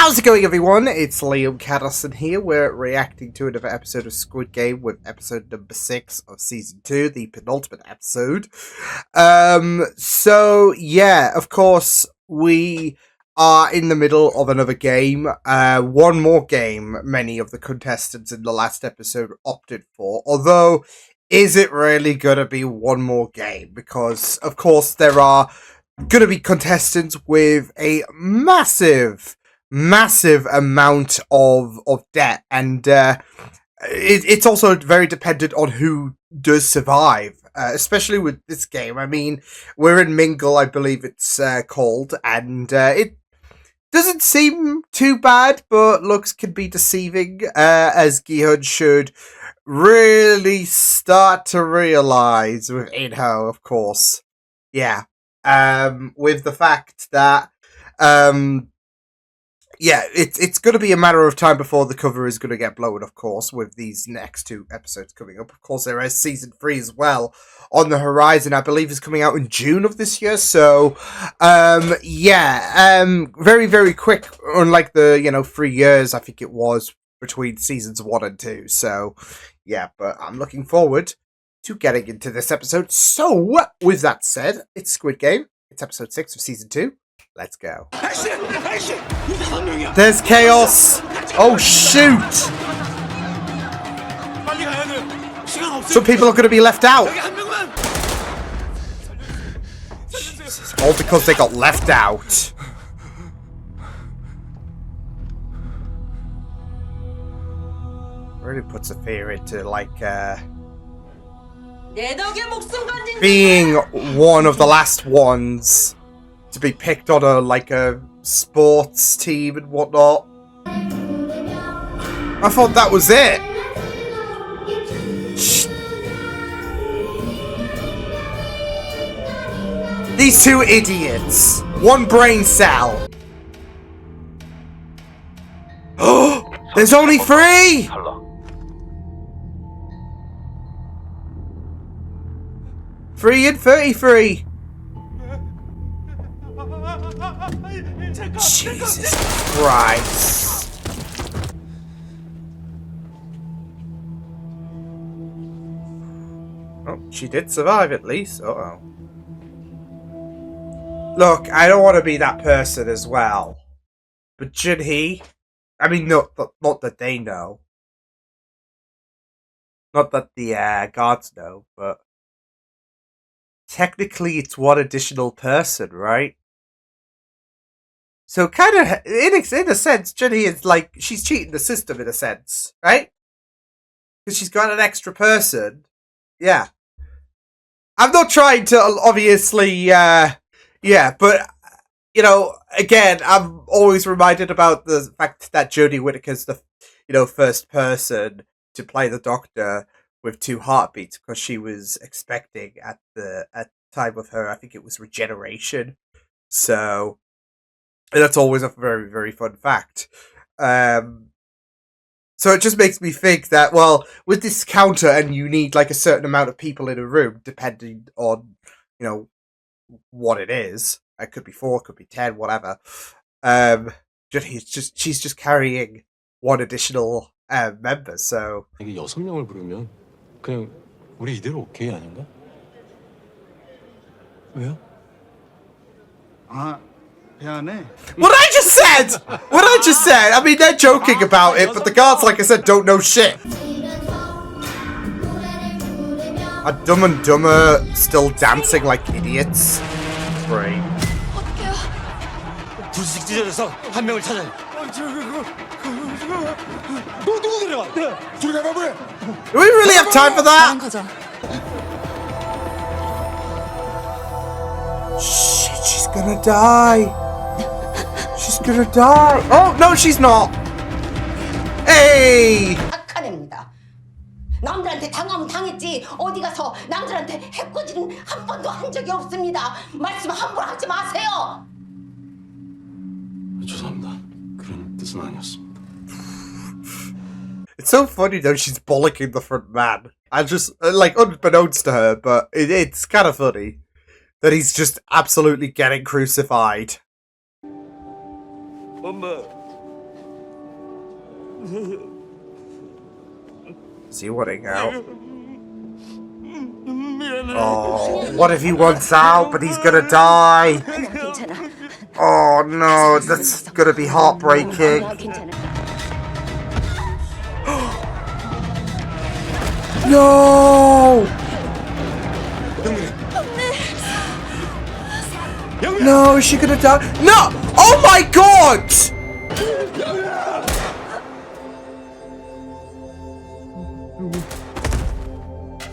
How's it going, everyone? It's Liam Caddison here. We're reacting to another episode of Squid Game with episode number 6 of season 2, the penultimate episode. So yeah, of course, we are in the middle of another game. One more game many of the contestants in the last episode opted for. Although, is it really gonna be one more game? Because, of course, there are gonna be contestants with a massive amount of debt, and it's also very dependent on who does survive, especially with this game. I mean, we're in Mingle, I believe it's called, and it doesn't seem too bad, but looks can be deceiving, as Gihun should really start to realize with Inho, of course. Yeah. With the fact that yeah, it's going to be a matter of time before the cover is going to get blown, of course, with these next two episodes coming up. Of course, there is season 3 as well on the horizon. I believe is coming out in June of this year. So, very, very quick, unlike the, 3 years, I think it was, between seasons 1 and 2. So, yeah, but I'm looking forward to getting into this episode. So, with that said, it's Squid Game. It's episode 6 of season 2. Let's go. There's chaos. Oh, shoot. Some people are going to be left out. Jesus. All because they got left out. Really puts a fear into, being one of the last ones to be picked on a sports team and whatnot. I thought that was it. These two idiots. One brain cell. Oh, there's only 3. Three and 33. Jesus Christ. Oh, she did survive at least. Uh-oh. Look, I don't want to be that person as well. But Junhee, I mean, not that they know. Not that the gods know, but technically it's one additional person, right? So kind of, in a sense, Junhee is she's cheating the system in a sense, right? Because she's got an extra person. Yeah. I'm not trying to, obviously, but, again, I'm always reminded about the fact that Jodie Whittaker's the, first person to play the Doctor with 2 heartbeats, because she was expecting at the time of her, I think it was regeneration. So, and that's always a very, very fun fact. So it just makes me think that, well, with this counter, and you need a certain amount of people in a room, depending on, what it is. It could be 4, could be 10, whatever. She's just carrying one additional member. So 이게 6명을 부르면 그냥 우리 이대로 오케이 아닌가? 왜요? What I just said! I mean, they're joking about it, but the guards, like I said, don't know shit. Are Dumb and Dumber still dancing like idiots? Great. Do we really have time for that? Shit, she's gonna die. She's gonna die. Oh, no, she's not. Hey! 남들한테 당하면 당했지 어디 가서 남들한테 해코지는 한 번도 한 적이 없습니다. 말씀 함부로 하지 마세요. 죄송합니다. 그런 뜻은 아니었습니다. It's so funny though, she's bollocking the front man. I just, unbeknownst to her, but it's kind of funny that he's just absolutely getting crucified. 엄마, Is he wanting out? Oh, what if he wants out, but he's gonna die? Oh no, that's gonna be heartbreaking. No! No, is she gonna die? No! Oh my god!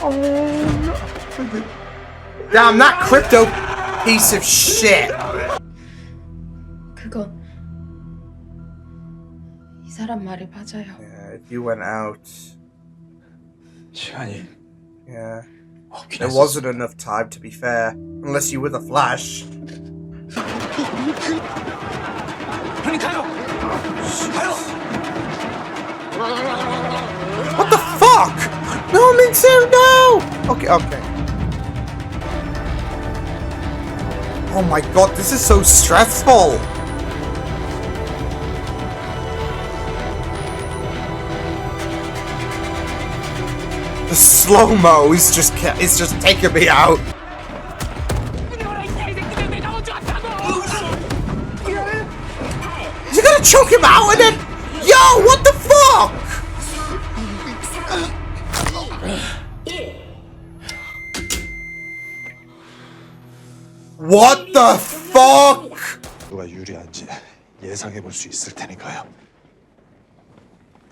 Oh no. Damn, that crypto piece of shit. 그거 이 사람 말이 맞아요. Yeah, if you went out. 시간이 Yeah. There wasn't enough time, to be fair. Unless you were the Flash. What the fuck? No, Minsu, no! Okay, okay. Oh my god, this is so stressful. The slow-mo is just taking me out. You're gonna choke him out and then... Yo, what the fuck? What the fuck? 누가 유리한지 예상해 볼 수 있을 테니까요.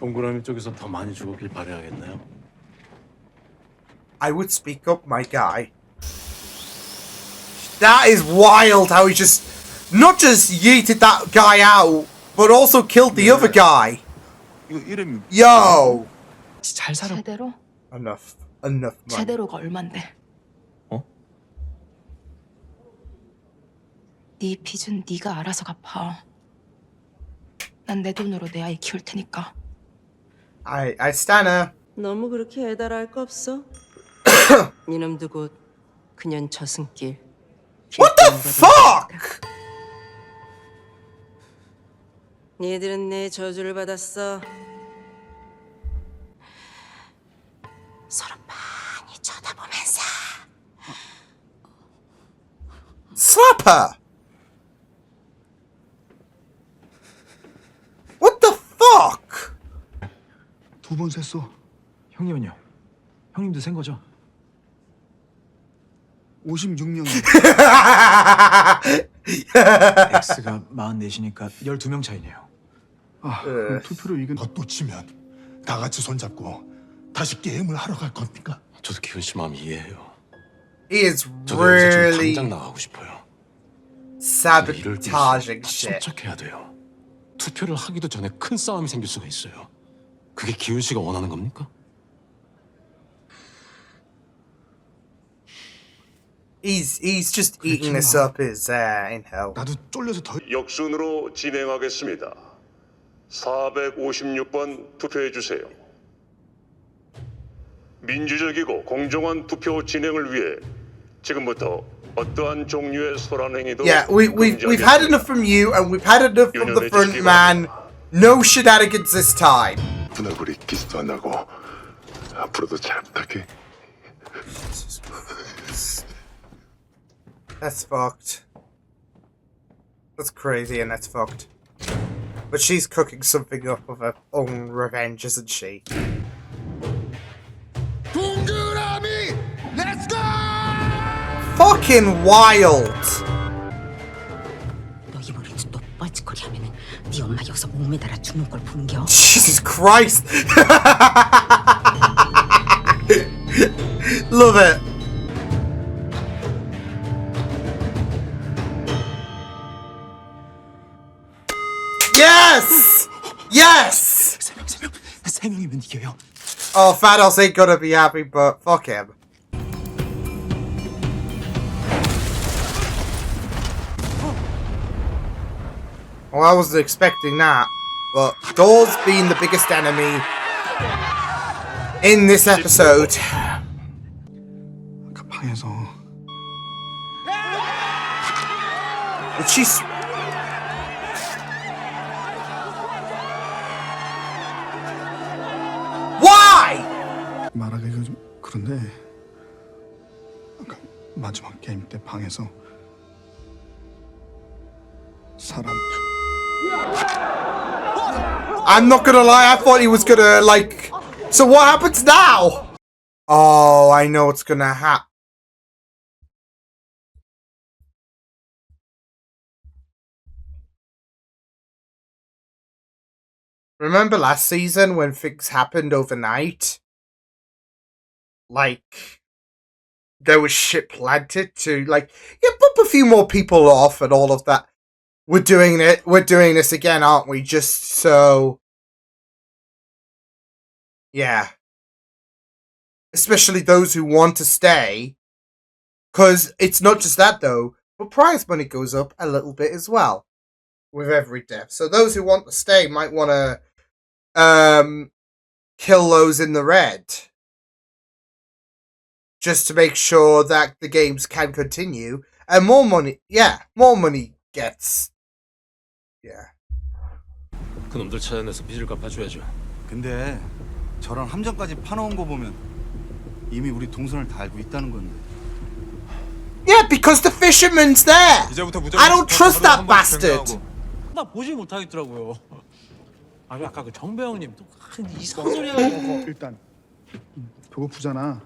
동그라미 쪽에서 더 많이 죽었길 바라야겠나요? I would speak up, my guy. That is wild how he just... Not just yeeted that guy out, but also killed the other guy. Yo! 잘 살아. 제대로? Enough money. 제대로가 얼만데? 어? 네 빚은 네가 알아서 갚아. 난 내 돈으로 내 아이 키울 테니까. I stand her. 너무 그렇게 애달할 거 없어. 이놈도 곧 그년 저승길. What the fuck? 니들은 내 저주를 받았어. 서로 많이 쳐다보면서. Slap her! What the fuck? 두 번 셌어. 형님은요? 형님도 센 거죠? 56명. X가 44이니까 12명 차이네요. 그럼 투표로 이긴 또 치면 다 같이 손잡고 다시 게임을 하러 갈 겁니까? 저도 기훈 씨 마음 이해해요. He is 저도 여기서 지금 really 당장 나가고 싶어요. sabotaging shit. 침착해야 돼요. 투표를 하기도 전에 큰 싸움이 생길 수가 있어요. 그게 기훈 씨가 원하는 겁니까? He's just eating this up his in hell. 나도 쫄려서 더 역순으로 진행하겠습니다. 456번 투표해 주세요. 민주적이고 공정한 투표 진행을 위해 지금부터 어떠한 종류의 소란 행위도 Yeah, we've had enough from you, and we've had enough from the front man. No shenanigans this time. 분할불이 기스도 안 나고 앞으로도 잘 부탁해. That's fucked. That's crazy and that's fucked. But she's cooking something up of her own revenge, isn't she? 동그라미, let's go! Fucking wild! 너 이번에도 또 뻘짓거리 하면은 네 엄마 여기서 목매달아 죽는 걸 보는겨. Jesus Christ! Love it. Yes! Yes! 세 명이면 이겨요. Oh, Thanos ain't gonna be happy, but fuck him. Well, I wasn't expecting that, but Doors being the biggest enemy in this episode. 아까 방에서 But she's... 말하기가 좀 그런데 아까 마지막 게임 때 방에서 사람 I'm not gonna lie, I thought he was gonna, like... So what happens now? Oh, I know what's gonna happen. Remember last season when things happened overnight? Like, there was shit planted to, like, yeah, bump a few more people off and all of that. We're doing it. We're doing this again, aren't we? Just so... Yeah. Especially those who want to stay. Because it's not just that, though. But prize money goes up a little bit as well. With every death. So those who want to stay might want to... kill those in the red. Just to make sure that the games can continue. And more money... Yeah. More money gets... Yeah. 그놈들 찾아내서 빚을 갚아줘야죠. 근데 저런 함정까지 파놓은 거 보면 이미 우리 동선을 다 알고 있다는 건데. Yeah, because the fisherman's there. I don't trust that bastard. 나 보지 못하겠더라고요. 아, 아까 그 정배영님 또 이상한 소리 하고. 일단 배고프잖아.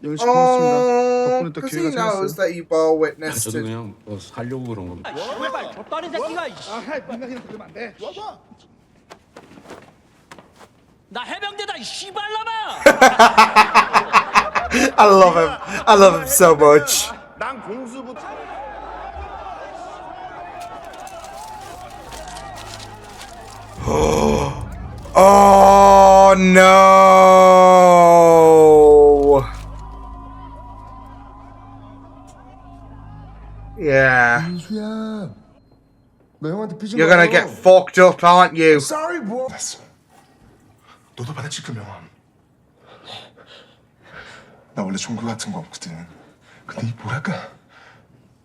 여기 고맙습니다. 덕분에 또 Because he 기회가 knows 생겼어. that you all witnessed 저도 it. 그냥 뭐 살려고 그런 겁니다. 제발 저 다른 새끼가. 민간인 그러면 안 돼. 나 해병대다 이 씨발놈아. I love him. I love him so much. 난 공수부터. Oh no. Yeah. 민수야, 너 형한테 삐진 You're gonna get fucked up, aren't you? Sorry, boy. 너도 받아칠 거면. 나 원래 종교 같은 거 없거든. 근데 이 뭐랄까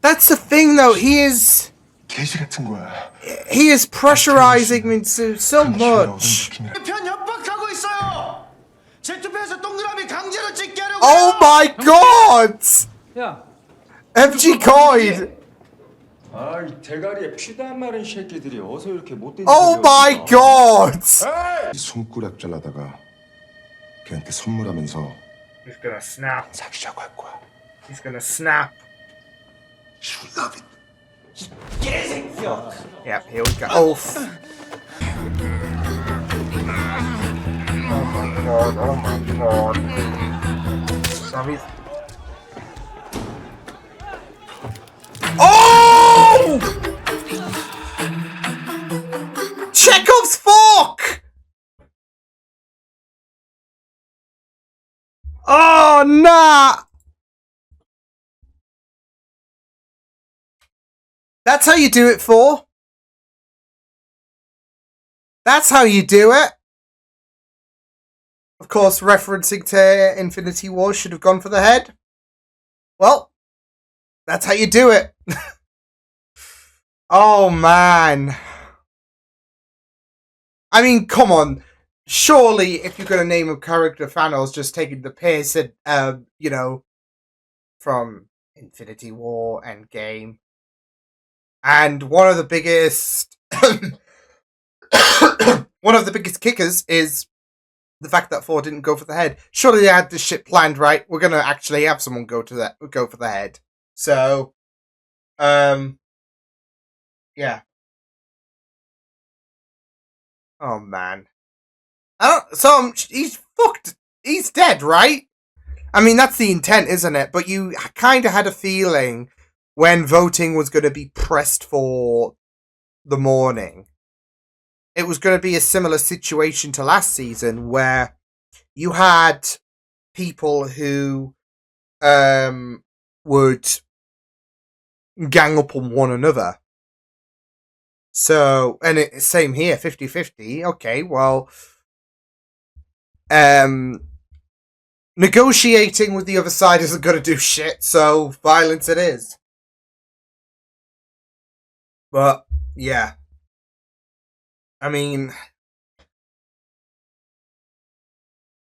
That's the thing, though. He is 같은 거야. he is pressurizing Minsu so much. 편 협박하고 있어요. 제 투표에서 동그라미 강제로 찍게 하려고. Oh my god! 야, FG coin. 아이 대가리에 피단 마른 새끼들이 어서 이렇게 못된 Oh my god! 손가락질하다가 걔한테 선물하면서 He's gonna snap. 사귀자고 할 거야. He's gonna snap. You love it. Yep, here we go. Oh. Oh my god, oh my god. Sammy's... Oh! Chekhov's fork! Oh, nah! That's how you do it, for. That's how you do it. Of course, referencing to Infinity War should have gone for the head. Well, that's how you do it. Oh, man. I mean, come on. Surely, if you're going to name a character Thanos just taking the piss at, you know, from Infinity War, Endgame. And one of the biggest kickers is the fact that Thor didn't go for the head. Surely they had this shit planned, right? We're gonna actually have someone go for the head. So, yeah. Oh man. He's fucked. He's dead, right? I mean, that's the intent, isn't it? But you kind of had a feeling when voting was going to be pressed for the morning, it was going to be a similar situation to last season where you had people who would gang up on one another. So, and same here, 50-50. Okay, well, negotiating with the other side isn't going to do shit, so violence it is. But, yeah. I mean,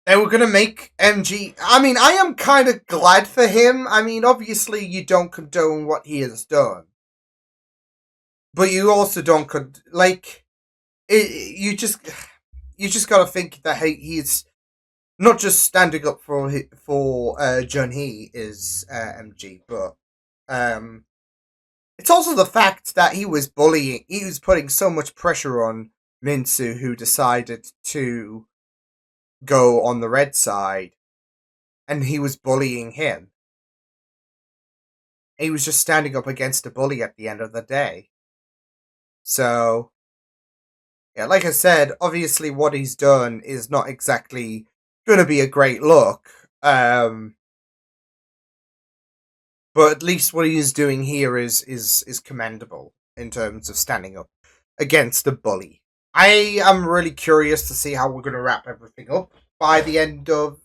they were going to make MG... I mean, I am kind of glad for him. I mean, obviously, you don't condone what he has done. But you also don't... you just got to think that he's not just standing up for Jun-hee is MG, but it's also the fact that he was bullying... He was putting so much pressure on Minsu, who decided to go on the red side, and he was bullying him. He was just standing up against a bully at the end of the day. So, yeah, like I said, obviously what he's done is not exactly going to be a great look. But at least what he's doing here is commendable in terms of standing up against a bully. I am really curious to see how we're going to wrap everything up by the end of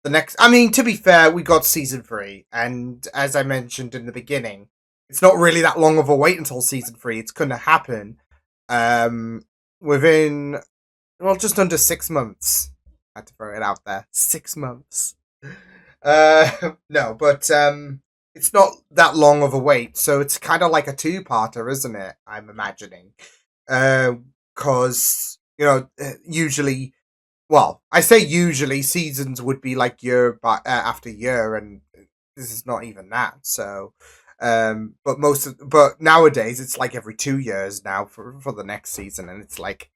the next... I mean, to be fair, we got season 3, and as I mentioned in the beginning, it's not really that long of a wait until season 3. It's going to happen within, well, just under 6 months. I had to throw it out there. 6 months. No, but it's not that long of a wait, so it's kind of like a two-parter, isn't it? I'm imagining. Because, you know, usually... Well, I say usually seasons would be like year after year, and this is not even that. So, but nowadays it's like every 2 years now for the next season, and it's like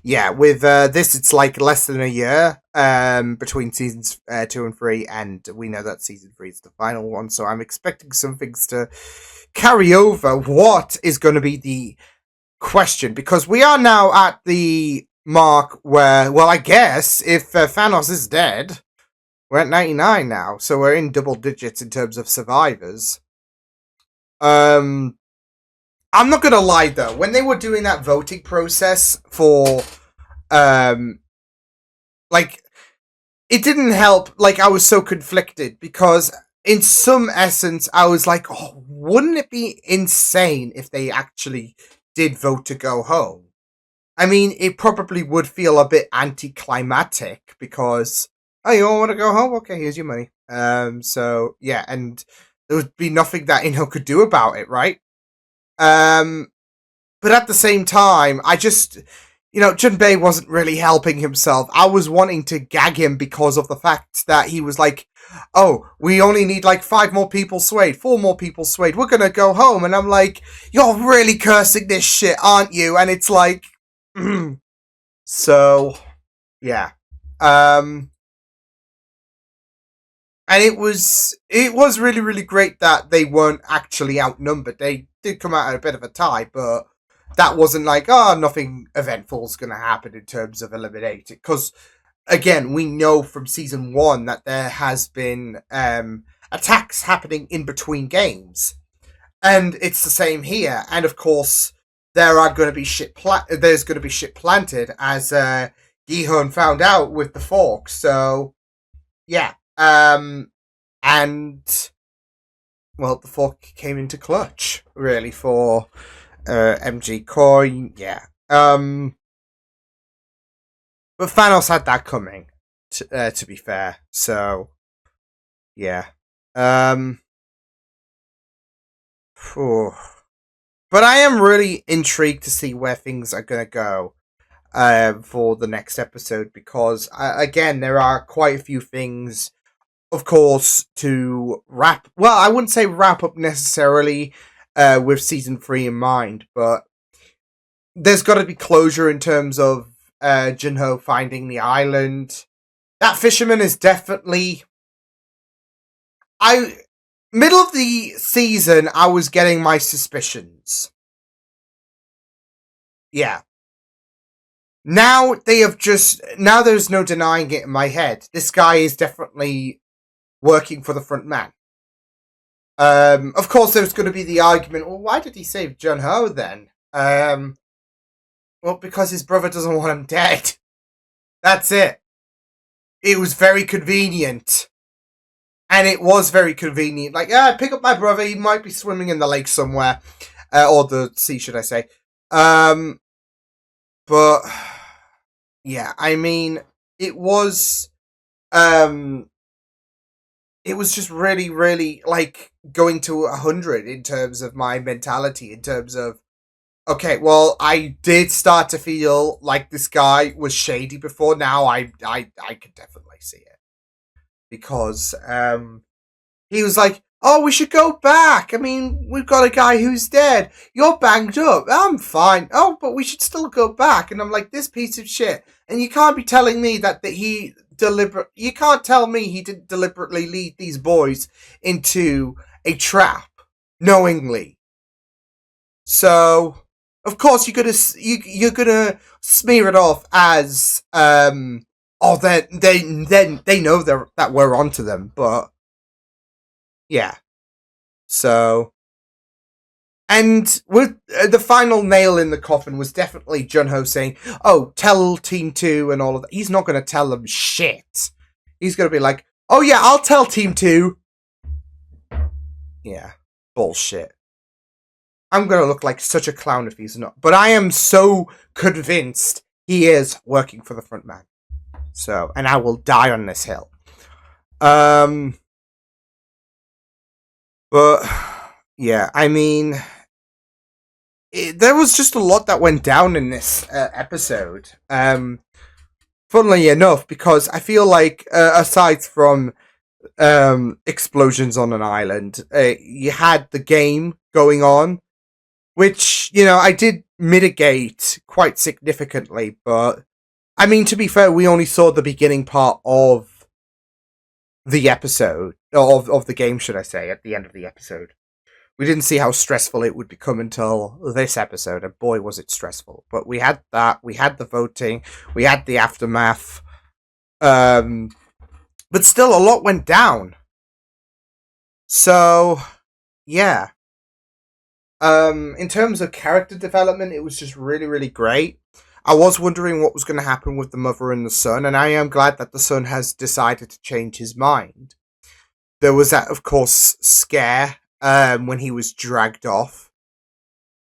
yeah. With this, it's like less than a year between seasons 2 and 3, and we know that season 3 is the final one. So I'm expecting some things to carry over. What is going to be the question? Because we are now at the mark where, well, I guess if Thanos is dead, we're at 99 now, so we're in double digits in terms of survivors. I'm not gonna lie though, when they were doing that voting process for like, it didn't help. Like, I was so conflicted because in some essence I was like, oh, wouldn't it be insane if they actually did vote to go home? I mean, it probably would feel a bit anticlimactic because, oh, you all want to go home? Okay, here's your money. So, yeah, and there would be nothing that Ino could do about it, right? But at the same time, I just, you know, Junbei wasn't really helping himself. I was wanting to gag him because of the fact that he was like, oh, we only need like 5 more people swayed, 4 more people swayed, we're gonna go home. And I'm like, you're really cursing this shit, aren't you? And it's like, so, yeah. And it was really, really great that they weren't actually outnumbered. They did come out at a bit of a tie, but that wasn't like, oh, nothing eventful is going to happen in terms of eliminating. Because, again, we know from season 1 that there has been attacks happening in between games. And it's the same here. And, of course, there's going to be shit planted, as Gihun found out with the fork. So, yeah. And, well, the fork came into clutch, really, for MG Coin. Yeah. But Thanos had that coming, to be fair. So, yeah. But I am really intrigued to see where things are going to go for the next episode, because, again, there are quite a few things, of course, to wrap... Well, I wouldn't say wrap up necessarily with Season 3 in mind, but there's got to be closure in terms of Junho finding the island. That fisherman is definitely... Middle of the season, I was getting my suspicions. Yeah. Now there's no denying it in my head. This guy is definitely working for the front man. Of course, there's going to be the argument, well, why did he save Junho then? Well, because his brother doesn't want him dead. That's it. It was very convenient. And it was very convenient. Like, pick up my brother. He might be swimming in the lake somewhere. Or the sea, should I say. But, yeah, I mean, it was um it was just really, really like going to 100 in terms of my mentality, in terms of, okay, well, I did start to feel like this guy was shady before. Now I can definitely see it, because he was like, oh, we should go back. I mean, we've got a guy who's dead. You're banged up. I'm fine. Oh, but we should still go back. And I'm like, this piece of shit. And you can't be telling me that he you can't tell me he didn't deliberately lead these boys into a trap knowingly. So, of course, you're gonna smear it off as oh, then they know that we're onto them. But yeah, so, and with the final nail in the coffin was definitely Junho saying, "Oh, tell Team 2 and all of that." He's not going to tell them shit. He's going to be like, "Oh yeah, I'll tell Team 2." Yeah, bullshit. I'm going to look like such a clown if he's not. But I am so convinced he is working for the front man. So, and I will die on this hill. But yeah, I mean, there was just a lot that went down in this episode. Funnily enough, because I feel like aside from explosions on an island, you had the game going on, which, you know, I did mitigate quite significantly. But I mean, to be fair, we only saw the beginning part of the episode, of the game, should I say, at the end of the episode. We didn't see how stressful it would become until this episode, and boy, was it stressful. But we had that, we had the voting, we had the aftermath, but still a lot went down. So, yeah. In terms of character development, it was just really, really great. I was wondering what was going to happen with the mother and the son, and I am glad that the son has decided to change his mind. There was that, of course, scare when he was dragged off.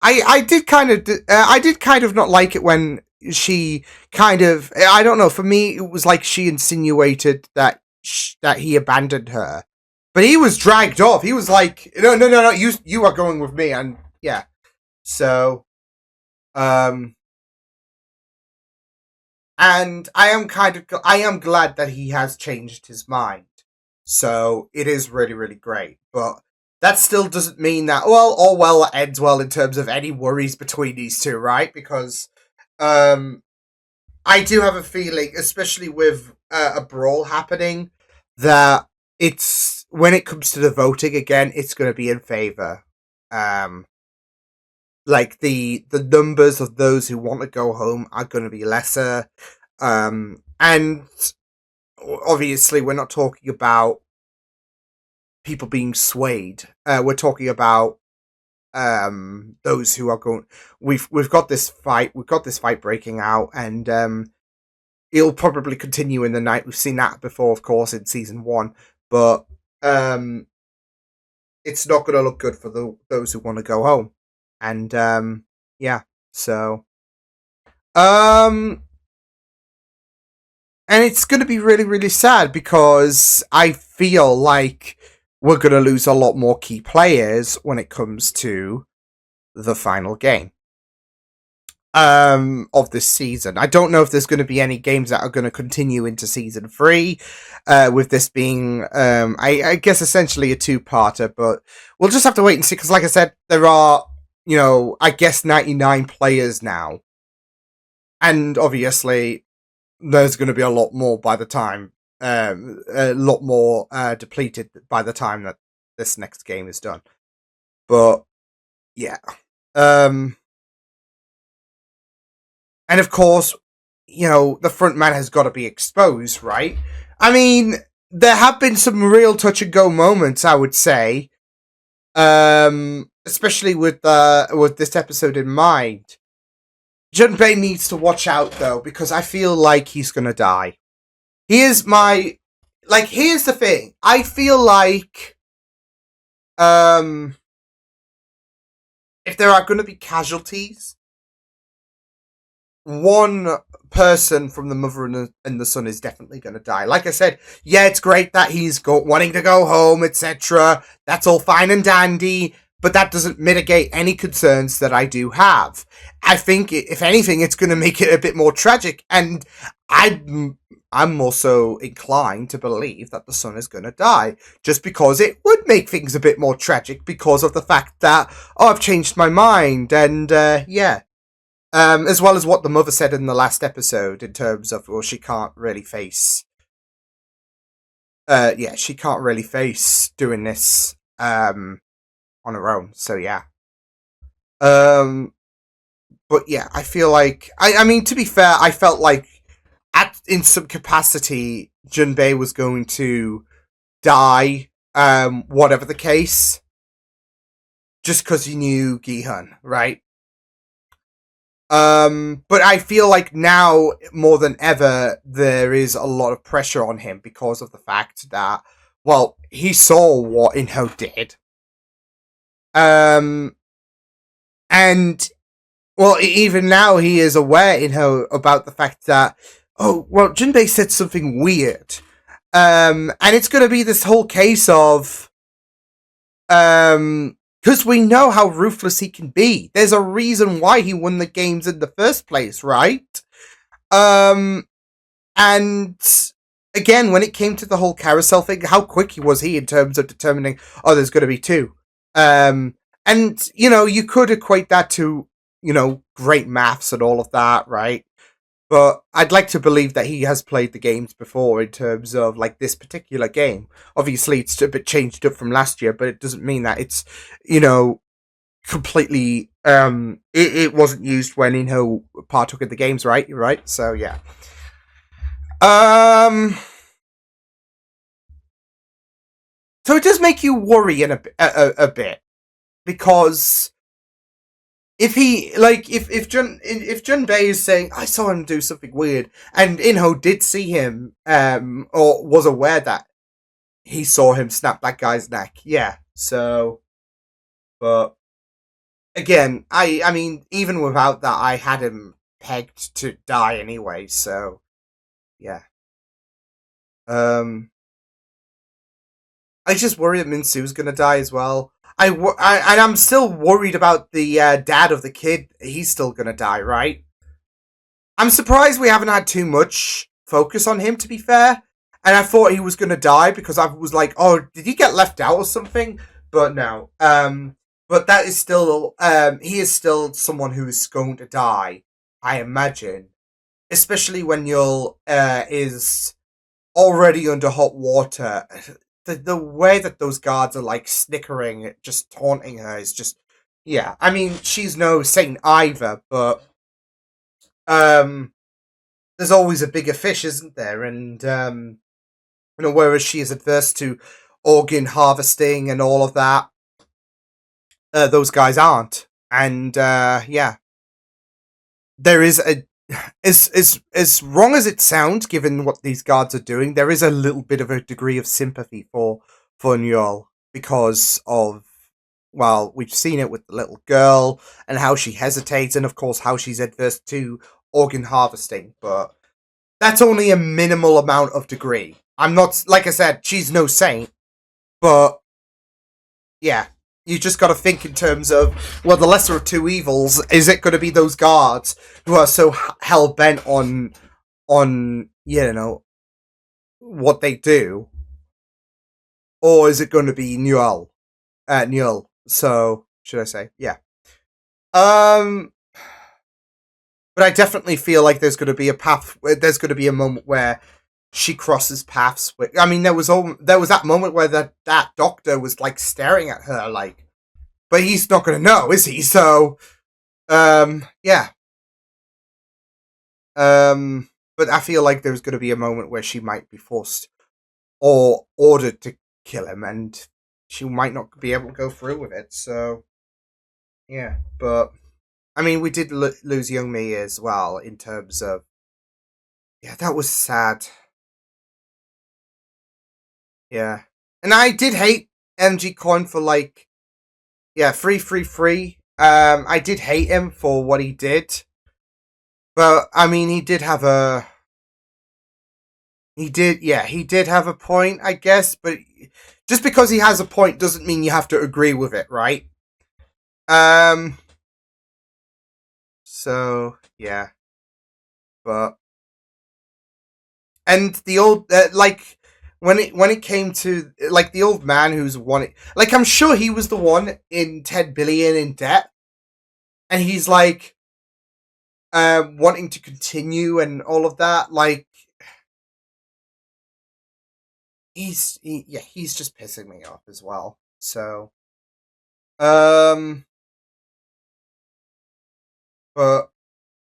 I did kind of not like it when she kind of, I don't know, for me it was like she insinuated that that he abandoned her. But he was dragged off. He was like, no, you are going with me. And yeah. So and I am glad that he has changed his mind. So it is really, really great. But that still doesn't mean that, well, all well ends well in terms of any worries between these two, right? Because I do have a feeling, especially with a brawl happening, that it's, when it comes to the voting again, it's going to be in favor. Like the numbers of those who want to go home are going to be lesser. And obviously we're not talking about people being swayed. We're talking about those who are going. We've got this fight. We've got this fight breaking out, and it'll probably continue in the night. We've seen that before, of course, in season 1, but it's not going to look good for those who want to go home. And yeah, so and it's going to be really, really sad, because I feel like we're going to lose a lot more key players when it comes to the final game of this season. I don't know if there's going to be any games that are going to continue into season 3, with this being, I guess, essentially a 2-parter, but we'll just have to wait and see, because like I said, there are, you know, I guess 99 players now, and obviously there's going to be a lot more by the time, a lot more depleted by the time that this next game is done. But yeah, and of course, you know, the front man has got to be exposed, right? I mean, there have been some real touch and go moments, I would say, especially with this episode in mind. Junpei needs to watch out, though, because I feel like he's gonna die. Here's the thing. I feel like, if there are gonna be casualties, one person from the mother and the son is definitely going to die. Like I said, yeah, it's great that he's wanting to go home, etc. That's all fine and dandy, but that doesn't mitigate any concerns that I do have. I think, if anything, it's going to make it a bit more tragic, and I'm also inclined to believe that the son is going to die, just because it would make things a bit more tragic because of the fact that, oh, I've changed my mind, and yeah. As well as what the mother said in the last episode in terms of, well, she can't really face... she can't really face doing this, on her own, so yeah. But yeah, I feel like... I mean, to be fair, I felt like, in some capacity, Junbei was going to die, whatever the case. Just because he knew Gi-hun, right? But I feel like now, more than ever, there is a lot of pressure on him because of the fact that, well, he saw what Inho did. And, well, even now he is aware, Inho, about the fact that, oh, well, Junbei said something weird. And it's gonna be this whole case of, because we know how ruthless he can be. There's a reason why he won the games in the first place, right? And again, when it came to the whole carousel thing, how quick was he in terms of determining, oh, there's going to be two? And, you know, you could equate that to, you know, great maths and all of that, right? But I'd like to believe that he has played the games before in terms of, like, this particular game. Obviously, it's a bit changed up from last year, but it doesn't mean that it's, you know, completely... it wasn't used when Inho partook in the games, right? Right? So, yeah. So it does make you worry a bit. Because... if Junbei is saying, I saw him do something weird, and Inho did see him, or was aware that he saw him snap that guy's neck, yeah, so, but, again, I mean, even without that, I had him pegged to die anyway, so, yeah. I just worry that Minsu's gonna die as well. And I'm still worried about the dad of the kid. He's still gonna die, right? I'm surprised we haven't had too much focus on him, to be fair. And I thought he was gonna die because I was like, oh, did he get left out or something? But no. But that is still, he is still someone who's going to die, I imagine. Especially when Yul is already under hot water. The way that those guards are, like, snickering, just taunting her is just... yeah, I mean, she's no saint either, but... there's always a bigger fish, isn't there? And, you know, whereas she is adverse to organ harvesting and all of that, those guys aren't. And, yeah. There is a... As wrong as it sounds, given what these guards are doing, there is a little bit of a degree of sympathy for Nyul because of, well, we've seen it with the little girl and how she hesitates, and of course how she's adverse to organ harvesting. But that's only a minimal amount of degree. I'm not, like I said, she's no saint, but yeah. You just got to think in terms of, well, the lesser of two evils. Is it going to be those guards who are so hell bent on, you know, what they do, or is it going to be Nyul? So should I say, yeah. But I definitely feel like there's going to be a path. There's going to be a moment where she crosses paths with... I mean, there was that moment where that doctor was, like, staring at her, like... But he's not going to know, is he? So, yeah. But I feel like there's going to be a moment where she might be forced or ordered to kill him, and she might not be able to go through with it, so... yeah, but... I mean, we did lose Young Mi as well, in terms of... yeah, that was sad. Yeah. And I did hate MG Coin for, like... yeah, free. I did hate him for what he did. But I mean, he did have a point, I guess. But just because he has a point doesn't mean you have to agree with it, right? So yeah, but and the old like when it came to like the old man who's won, like I'm sure he was the one in 10 billion in debt, and he's like wanting to continue and all of that. Like he's just pissing me off as well. So but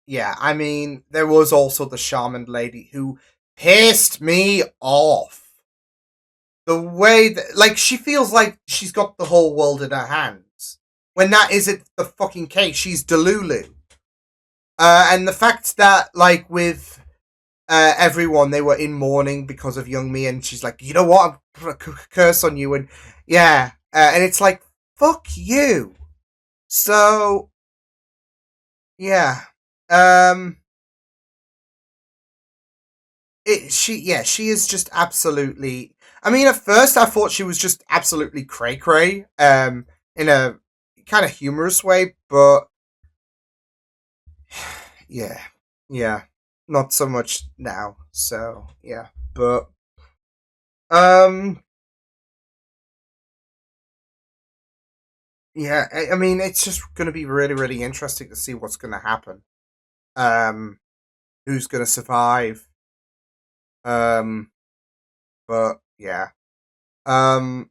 yeah, I mean, there was also the shaman lady who pissed me off. The way that, like, she feels like she's got the whole world in her hands. When that isn't the fucking case. She's Delulu. And the fact that, like, with everyone, they were in mourning because of young me, and she's like, you know what, I'm gonna curse on you, and yeah. And it's like, fuck you. So, yeah. She is just absolutely. I mean, at first I thought she was just absolutely cray cray, in a kind of humorous way, but yeah, not so much now. So yeah, but yeah, I mean, it's just going to be really, really interesting to see what's going to happen. Who's going to survive? But yeah, but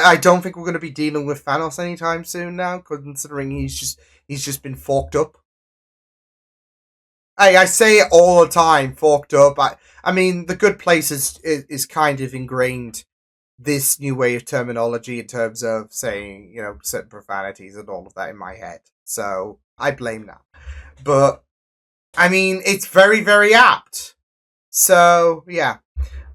I don't think we're going to be dealing with Thanos anytime soon now, considering he's just been forked up. I say it all the time, forked up. I mean, the Good Place is kind of ingrained this new way of terminology in terms of saying, you know, certain profanities and all of that in my head. So I blame that. But I mean, it's very, very apt. So yeah.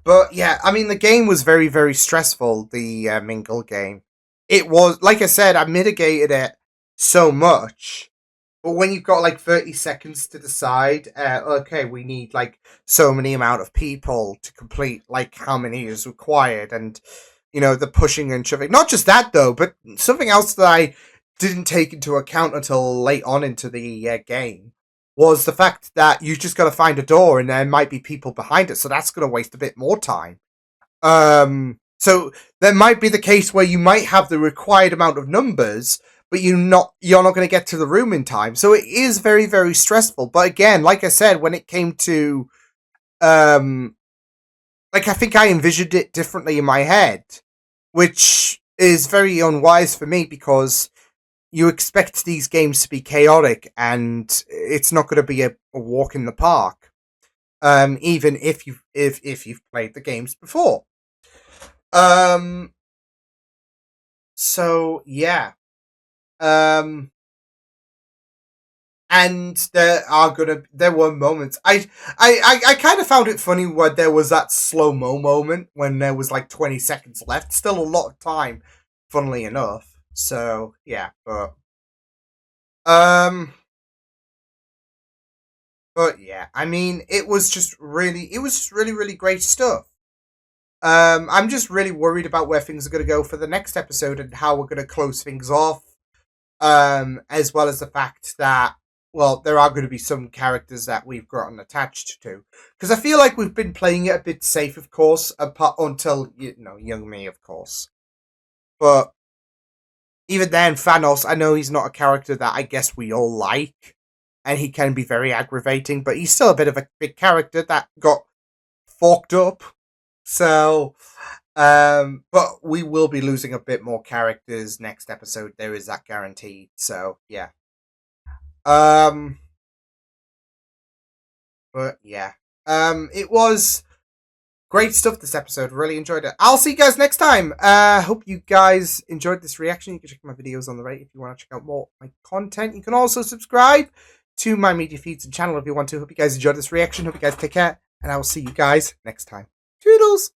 But yeah, I mean, the game was very, very stressful, the Mingle game. It was, like I said, I mitigated it so much. But when you've got like 30 seconds to decide, okay, we need like so many amount of people to complete like how many is required, and you know, the pushing and shoving. Not just that though, but something else that I didn't take into account until late on into the game was the fact that you just got to find a door and there might be people behind it, so that's going to waste a bit more time. So there might be the case where you might have the required amount of numbers, but you're not going to get to the room in time. So it is very, very stressful. But again, like I said, when it came to like I think I envisioned it differently in my head, which is very unwise for me because you expect these games to be chaotic, and it's not going to be a walk in the park. Even if you've played the games before. So yeah. And there were moments. I kind of found it funny where there was that slow-mo moment when there was like 20 seconds left. Still a lot of time, funnily enough. So yeah, but yeah, I mean, it was just really, really great stuff. I'm just really worried about where things are going to go for the next episode and how we're going to close things off. As well as the fact that, well, there are going to be some characters that we've gotten attached to. Because I feel like we've been playing it a bit safe, of course, until, you know, young me, of course. But even then, Thanos, I know he's not a character that I guess we all like. And he can be very aggravating, but he's still a bit of a big character that got forked up. So, but we will be losing a bit more characters next episode. There is that guaranteed. So, yeah. But yeah. It was great stuff this episode. Really enjoyed it. I'll see you guys next time. Hope you guys enjoyed this reaction. You can check my videos on the right if you want to check out more of my content. You can also subscribe to my media feeds and channel if you want to. Hope you guys enjoyed this reaction. Hope you guys take care. And I will see you guys next time. Toodles!